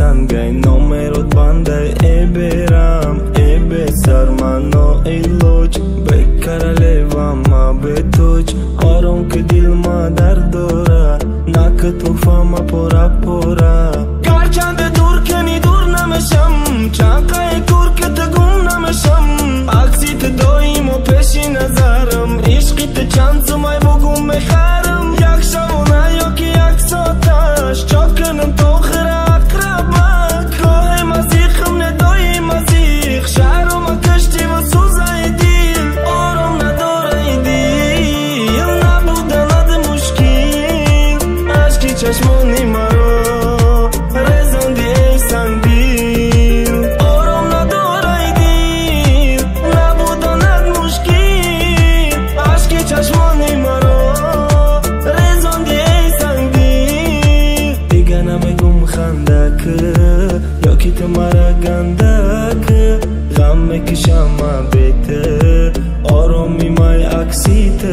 سنگای نامرود بنده ای برم ای بسر منو ای لوچ بکر ما به توچ آرام که دل ما درد داره نک توفا ما پورا پورا گرچند دور کنی دور نمیشم چنقای کور که تگون نمیشم عکسیت دایم و پیشی نظرم عشقیت چند سمای بگم بخرم یک شبونه یا که یک ساتش چاکنم تو خیره اقربک راه مسیخم ندای مسیخ شهرم کشتی و سوزای دیل آرام نداره دیل نبودن اد مشکل عشقی چشمانی مرا رزاندی ای سنگ دیل آرام نداره دیل نبودن اد مشکل عشقی چشمانی مرا رزاندی ای سنگ دیل دیگه نمیگم خندک یا که تو مرا گندک غم میکشم بیته آرامی مای عکسیت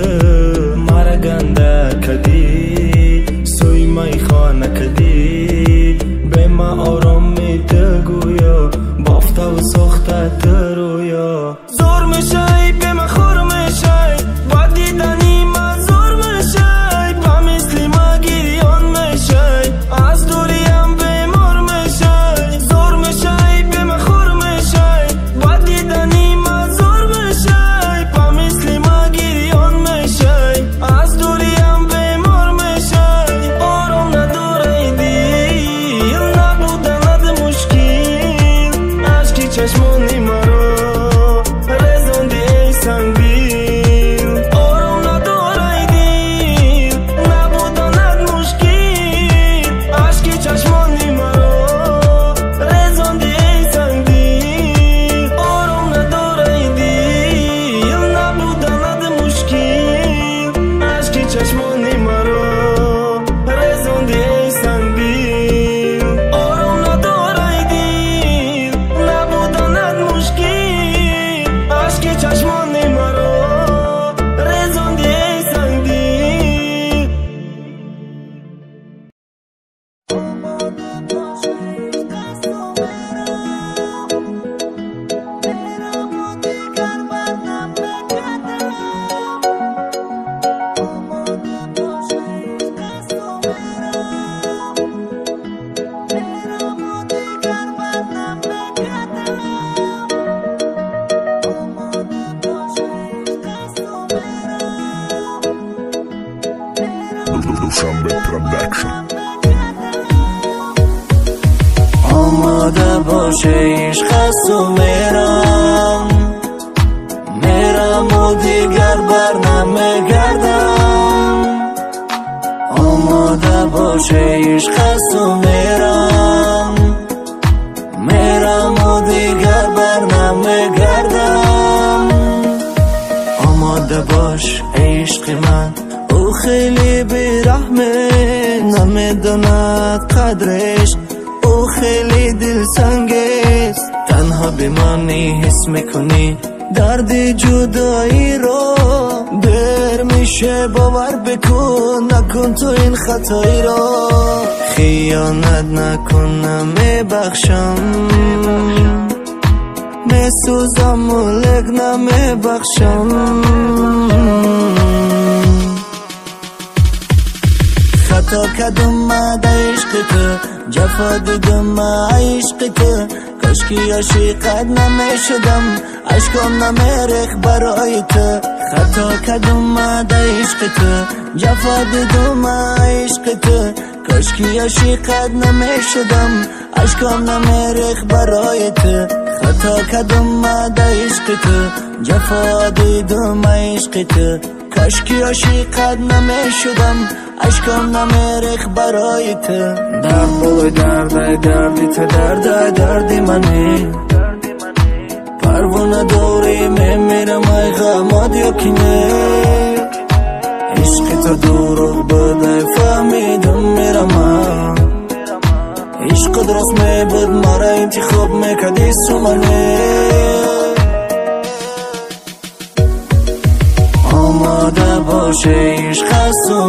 مرا گندک کدی سوی مای خانه کدی به ما آرام میده گویا بافته و ساخته ترویا زور میشای به ما خور میشای با دیدنی من زور میشای با مثلی ما گریان میشای از دوریم بیمار میشای زور میشای به ما خور میشای با دیدنی من زور میشای با مثلی ما گریان میشای از دوریم بیمار میشای آرام نداره دیل نبودن اد مشکل عشقی چشمانی مرا رزاندی ای سنگ دیل آرام نداره دیل نبودن اد مشکل عشقی چشمانی مرا رزاندی ای سنگ دیل آرام نداره دیل نبودن اد مشکل عشقی چشمانی مرا رزاندی ای سنگ دیل آرام نداره دیل نبودن اد مشکل عشقی چشمانی مرا رزاندی ای سنگ دیل آماده باشه عشق است و میرم و دیگر بر نمیگردم آماده باشه عشق است و میرم و دیگر بر نمیگردم آماده باش عشق من او خیلی بیرحمه نمیداند قدرش او خیلی دل سنگیست تنها بمانی حس میکنی درد جدایی رو دیر میشه باور بکن نکن تو این خطایی رو خیانت نکنم میبخشم میسوزم و لگ نمیبخشم خطا کدم ده عشق تو جفا دیدم عشق تو کاشکی عاشقت نمیشدم عشقم نمیریخ برای تو خطا کدم ده عشق تو جفا دیدم عشق تو کاشکی عاشقت نمیشدم عشقم نمیریخ برای تو خطا کدم ده عشق تو جفا دیدم عشق تو کاشکی عاشقت نمیشدم عشقم نمیریخ برای تو درد بلوی دردی تو دردی منی پروانه دوری میمیرم ای غمات یکینه عشق تو دروغ بده فهمیدم میرم عشق درست میبود مرا انتخاب میکردی سومنه آماده باشه عشق است و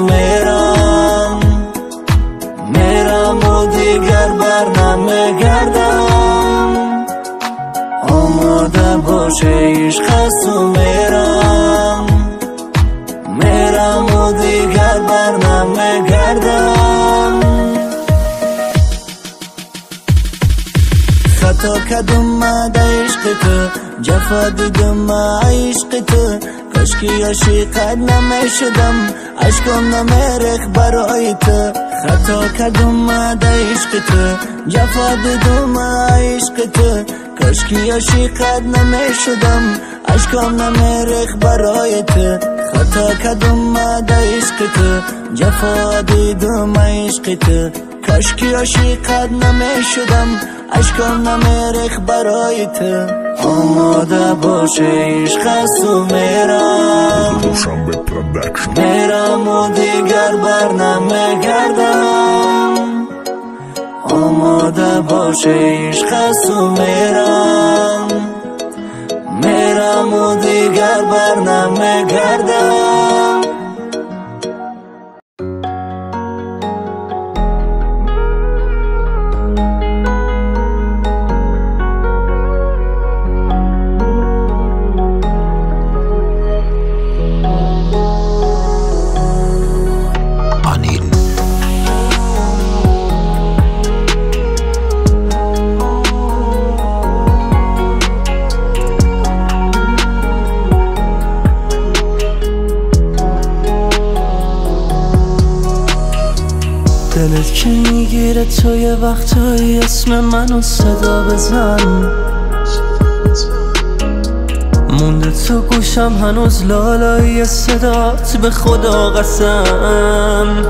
میرم و دیگر بر نمیگردم آماده باشه عشق است و میرم و دیگر بر نمیگردم خطا کردم در عشق تو جفا دیدم عشق تو کاشکی عاشقت نمیشدم عشقم نمیریخت برای تو خطا کردم در عشق تو جفا دیدم عشق تو کاشکی عاشقت نمیشدم عشقم نمیریخت برای تو خطا کردم در عشق تو جفا دیدم عشق تو کاشکی عاشقت نمیشدم عشقم نمیریخت برای تو آماده باشه عشق است و میرم و دیگر بر نمیگردم آماده باشه عشق است و میرم و دیگر بر نمیگردم دلت که میگیره تو یه وقتایی اسم منو صدا بزن مونده تو گوشم هنوز لالایی صدات به خدا قسم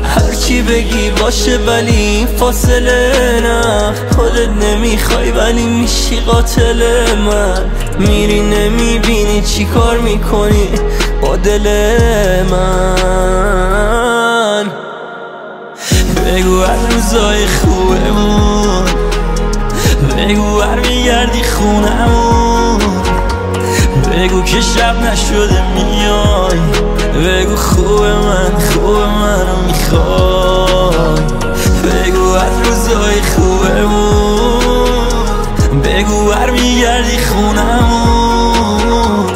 هرچی بگی باشه ولی فاصله نه خودت نمیخوای ولی میشی قاتل من میری نمیبینی چی کار میکنی با دل من بگو هر روزای خوبمون بگو هر میگردی خونمون بگو که شب نشده میای بگو خوب منو میخوای بگو از روزای خوبمون بگو هر میگردی خونمون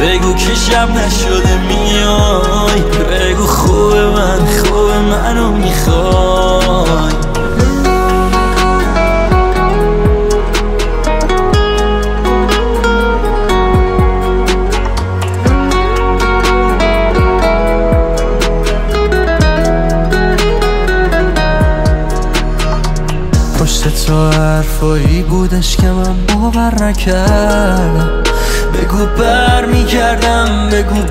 بگو که شب نشده میای بگو خوب منو میخوای پشت تو حرفایی بودش که من باور نکردم بگو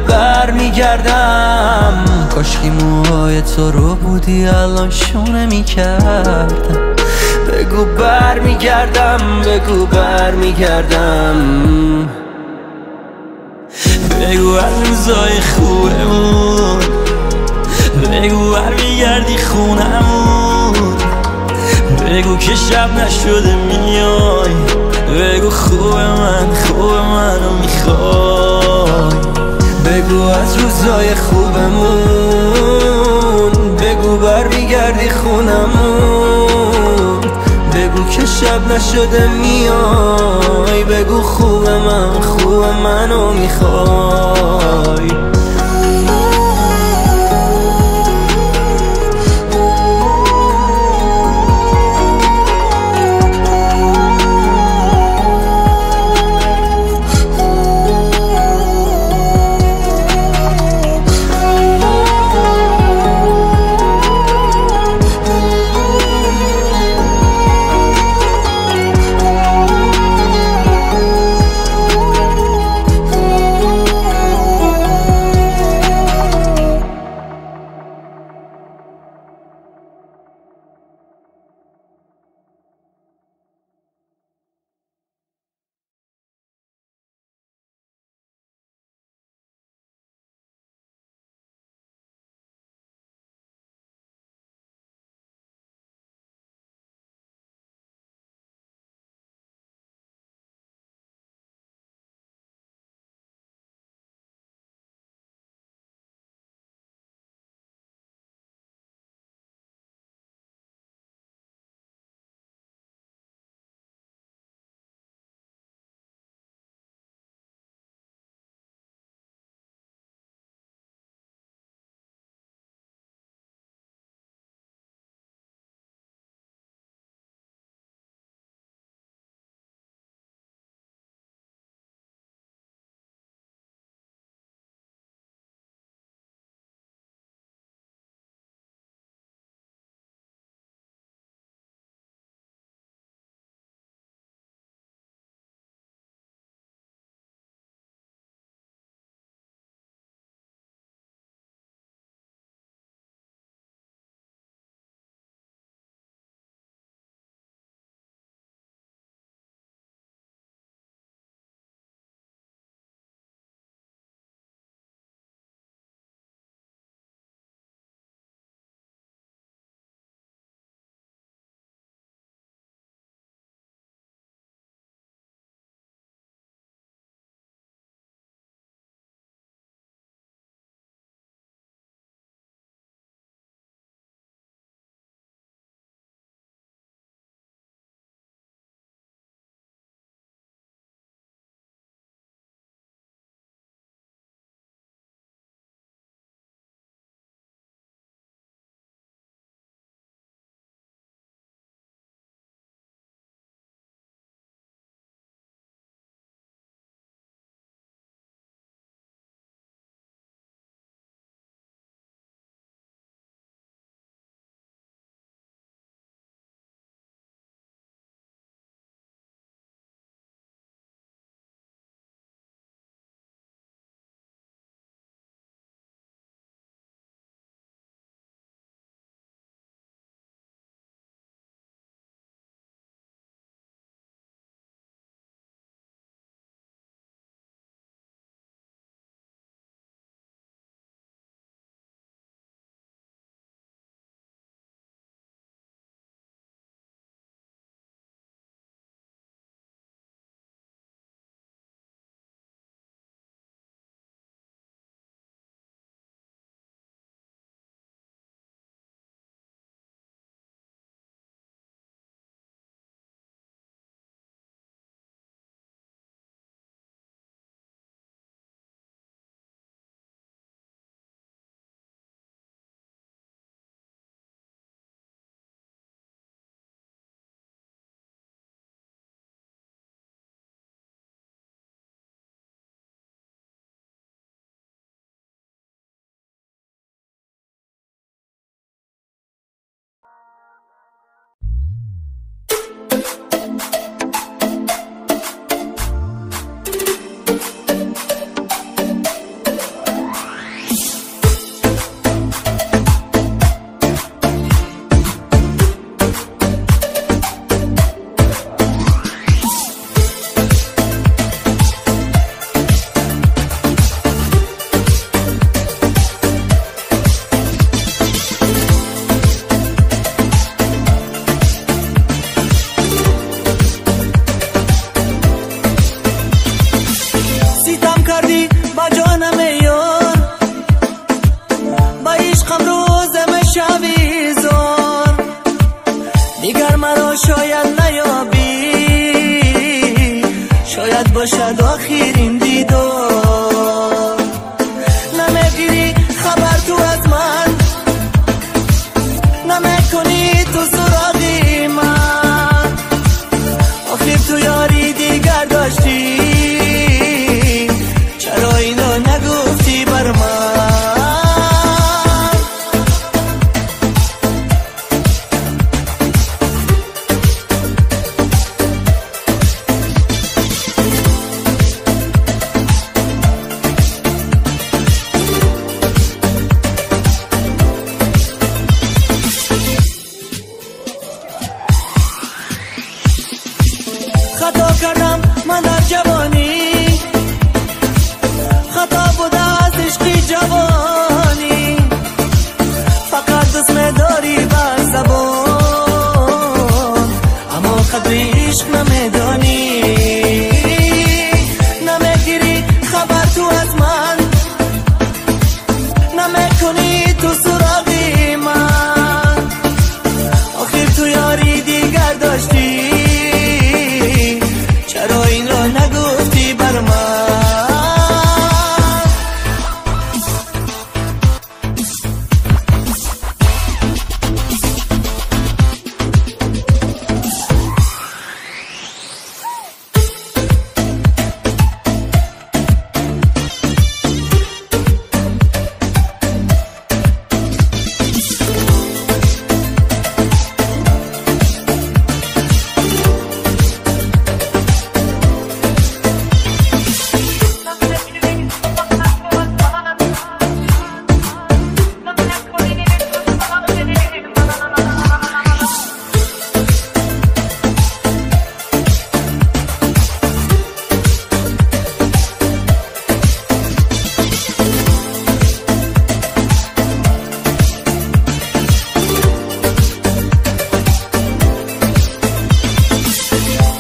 بر میگردم کاشکی موهای تو رو بودی الان شونه میکردم بگو بر میگردم بگو هر روزای خوبمون بگو هر میگردی خونمون بگو که شب نشده میای بگو خوب منو میخوای بگو از روزای خوبمون بگو بر میگردی خونمون بگو که شب نشده میای بگو خوب منو میخوای دیگر مرا شاید نیابی، شاید باشد آخرین دیدار. نمیگیری خبر تو از من، نمیکنی تو سراغی من. آخر تو یاری دیگر داشتی، چرا اینو نگفتی بر من؟ خطا کردم من در جوانی، خطا بوده از عشقی جوانی. فقط اسم داری بر زبان، اما قدر عشق نمیدانی. نمیگیری خبر تو از من، نمیکنی تو سراغی من. آخر تو یاری دیگر داشتی، چرا این را نگفتی بر من؟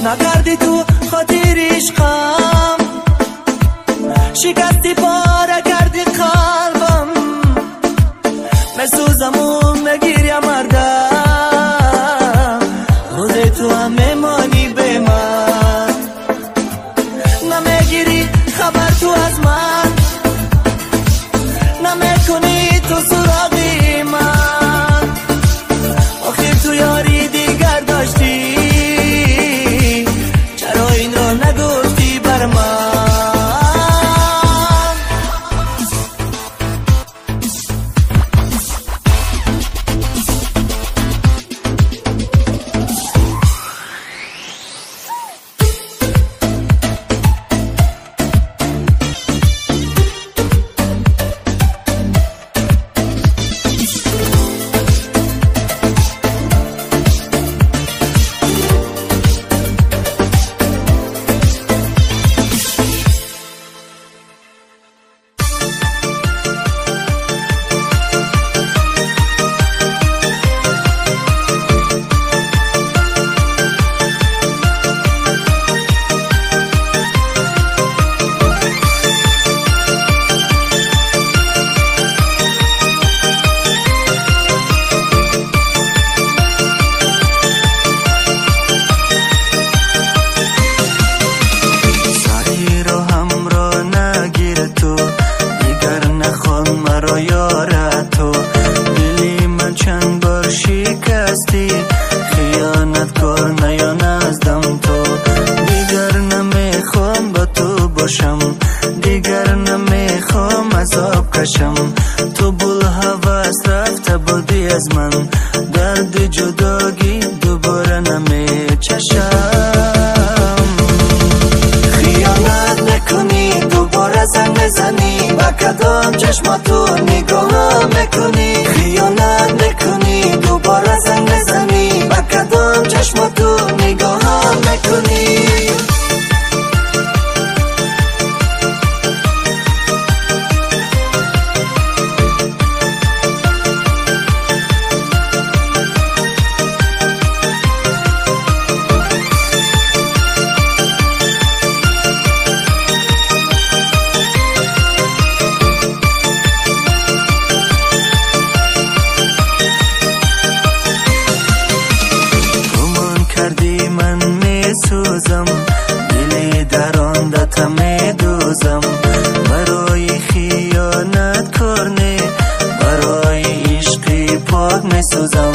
نکردی تو خاطر عشقم، شکستی پاره کردی قلبم. مسوزم و مگیریم مردم، روز تو هم میمانی به من. نمیگیری خبر تو از من، نمیکنی تو سراغی من. آخر تو یاری دیگر داشتی، چرا این را نگفتی بر من؟ دیگر نمیخوام عذاب کشم. تو بول هوس رفته بودی از من، درد جداگی دوباره نمیچشم. خیانت نکنی دوباره زنگ نزنی، با کدام چشم تو نگاه میکنی. خیانت نکنی دوباره زنگ نزنی، با کدام چشم تو نگاه میکنی. روزم دلی درآندتم میدوزم برای خیانت کرنه برای عشقی پاک میسوزم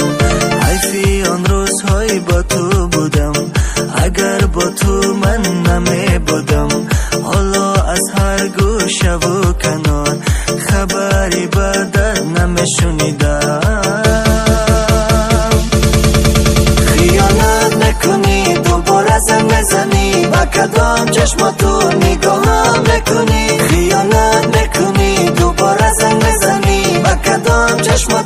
حیفی آن روزهای با تو بودم اگر با تو من نمی بودم حالا از هر گوشه و کنار خبری بدت نمی شنیدم خیانت نکنی دوباره زن بزنی با کدام چشم تو نگاهم نکنی خیانت نکنی دوباره زن بزنی با کدام چشم